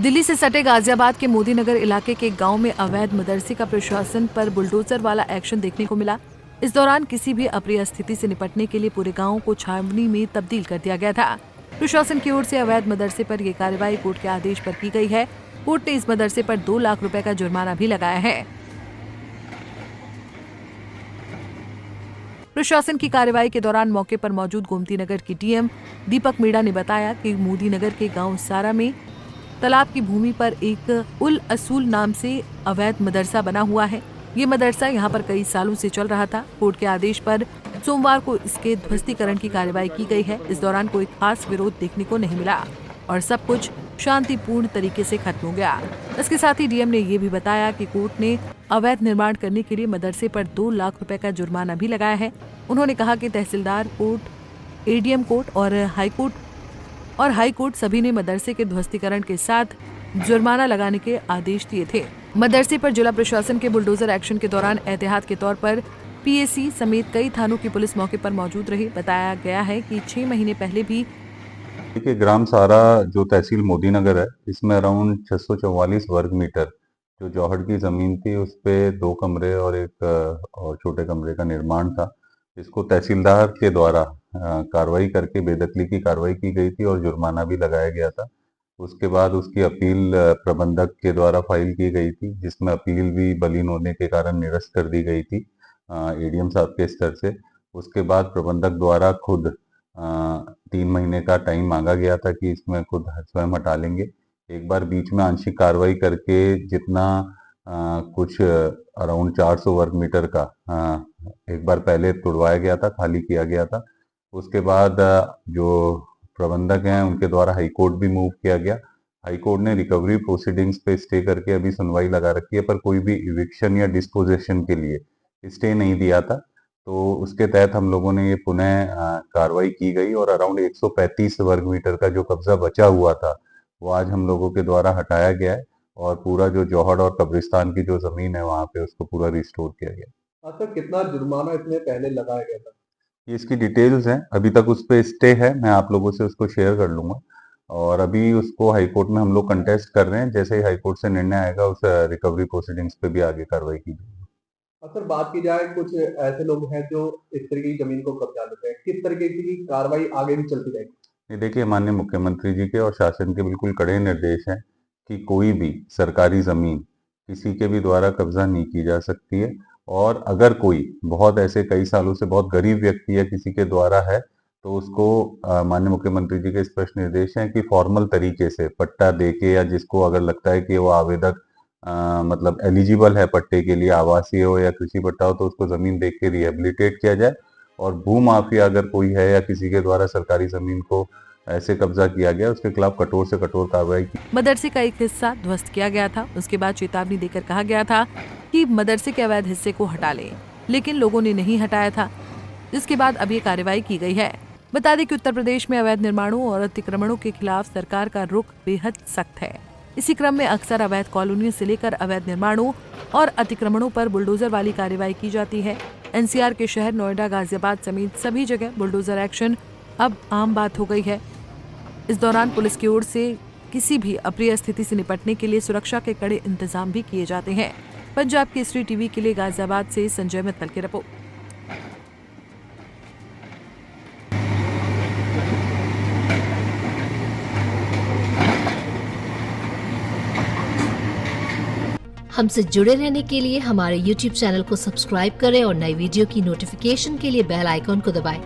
दिल्ली से सटे गाजियाबाद के मोदी नगर इलाके के गांव में अवैध मदरसे का प्रशासन पर बुलडोजर वाला एक्शन देखने को मिला। इस दौरान किसी भी अप्रिय स्थिति से निपटने के लिए पूरे गांव को छावनी में तब्दील कर दिया गया था। प्रशासन की ओर से अवैध मदरसे पर यह कार्रवाई कोर्ट के आदेश पर की गई है। कोर्ट ने इस मदरसे पर 2 लाख रुपए का जुर्माना भी लगाया है। प्रशासन की कार्रवाई के दौरान मौके पर मौजूद गोमती नगर की डीएम दीपक मीणा ने बताया कि मोदी नगर के गांव सारा में तालाब की भूमि पर एक उल असूल नाम से अवैध मदरसा बना हुआ है। ये मदरसा यहाँ पर कई सालों से चल रहा था। कोर्ट के आदेश पर सोमवार को इसके ध्वस्तीकरण की कार्रवाई की गई है। इस दौरान कोई खास विरोध देखने को नहीं मिला और सब कुछ शांतिपूर्ण तरीके से खत्म हो गया। इसके साथ ही डीएम ने ये भी बताया कि कोर्ट ने अवैध निर्माण करने के लिए मदरसे पर 2 लाख रुपए का जुर्माना भी लगाया है। उन्होंने कहा कि तहसीलदार कोर्ट, एडीएम कोर्ट और हाई कोर्ट सभी ने मदरसे के ध्वस्तीकरण के साथ जुर्माना लगाने के आदेश दिए थे। मदरसे पर जिला प्रशासन के बुलडोजर एक्शन के दौरान एहतियात के तौर पर पीएसी समेत कई थानों की पुलिस मौके पर मौजूद रही। बताया गया है कि 6 महीने पहले भी देखिए, ग्राम सारा जो तहसील मोदी नगर है, इसमें अराउंड 644 वर्ग मीटर जो जौहड़ की ज़मीन थी, उस पे 2 कमरे और एक और छोटे कमरे का निर्माण था। इसको तहसीलदार के द्वारा कार्रवाई करके बेदखली की कार्रवाई की गई थी और जुर्माना भी लगाया गया था। उसके बाद उसकी अपील प्रबंधक के द्वारा फाइल की गई थी, जिसमें अपील भी बलीन होने के कारण निरस्त कर दी गई थी एडीएम साहब के स्तर से। उसके बाद प्रबंधक द्वारा खुद 3 महीने का टाइम मांगा गया था कि इसमें खुद स्वयं हटा लेंगे। एक बार बीच में आंशिक कार्रवाई करके जितना कुछ अराउंड 400 वर्ग मीटर का एक बार पहले तुड़वाया गया था, खाली किया गया था। उसके बाद जो प्रबंधक हैं उनके द्वारा हाई कोर्ट भी मूव किया गया। हाई कोर्ट ने रिकवरी प्रोसीडिंग्स पे स्टे करके अभी सुनवाई लगा रखी है, पर कोई भी इविक्शन या डिस्पोजेशन के लिए स्टे नहीं दिया था। तो उसके तहत हम लोगों ने ये पुनः कार्रवाई की गई और अराउंड 135 वर्ग मीटर का जो कब्जा बचा हुआ था वो आज हम लोगों के द्वारा हटाया गया है और पूरा जो जौहड़ और कब्रिस्तान की जो जमीन है वहाँ पे उसको पूरा रिस्टोर किया गया। सर, कितना जुर्माना इसमें पहले लगाया गया था? ये इसकी डिटेल्स हैं, अभी तक उस पे स्टे है, मैं आप लोगों से उसको शेयर कर लूंगा और अभी उसको हाई कोर्ट में हम लोग कंटेस्ट कर रहे हैं। जैसे ही हाई कोर्ट से निर्णय आएगा उस रिकवरी प्रोसीडिंग्स पे भी आगे कार्रवाई की जाएगी। सर, बात की जाए, कुछ ऐसे लोग हैं जो इस तरीके की जमीन को कब्जा लेते हैं, किस तरीके की कार्रवाई आगे भी चलती रहेगी? ये देखिए, माननीय मुख्यमंत्री जी के और शासन के बिल्कुल कड़े निर्देश हैं कि कोई भी सरकारी जमीन किसी के भी द्वारा कब्जा नहीं की जा सकती है और अगर कोई बहुत ऐसे कई सालों से बहुत गरीब व्यक्ति है किसी के द्वारा है तो उसको माननीय मुख्यमंत्री जी के स्पष्ट निर्देश हैं कि फॉर्मल तरीके से पट्टा देके या जिसको अगर लगता है कि वो आवेदक मतलब एलिजिबल है पट्टे के लिए, आवासीय हो या कृषि पट्टा हो, तो उसको जमीन देख के रिहेबिलिटेट किया जाए और भू माफिया अगर कोई है या किसी के द्वारा सरकारी जमीन को ऐसे कब्जा किया गया उसके खिलाफ कठोर से कठोर कार्रवाई की। मदरसे का एक हिस्सा ध्वस्त किया गया था। उसके बाद चेतावनी देकर कहा गया था कि मदरसे के अवैध हिस्से को हटा लें, लेकिन लोगों ने नहीं हटाया था, जिसके बाद अब ये कार्रवाई की गई है। बता दें कि उत्तर प्रदेश में अवैध निर्माणों और अतिक्रमणों के खिलाफ सरकार का रुख बेहद सख्त है। इसी क्रम में अक्सर अवैध कॉलोनियों से लेकर अवैध निर्माणों और अतिक्रमणों पर बुलडोजर वाली कार्रवाई की जाती है। एनसीआर के शहर नोएडा, गाजियाबाद समेत सभी जगह बुलडोजर एक्शन अब आम बात हो गई है। इस दौरान पुलिस की ओर से किसी भी अप्रिय स्थिति से निपटने के लिए सुरक्षा के कड़े इंतजाम भी किए जाते हैं। पंजाब केसरी टीवी के लिए गाजियाबाद से संजय मित्तल की रिपोर्ट। हमसे जुड़े रहने के लिए हमारे YouTube चैनल को सब्सक्राइब करें और नई वीडियो की नोटिफिकेशन के लिए बेल आइकॉन को दबाएं।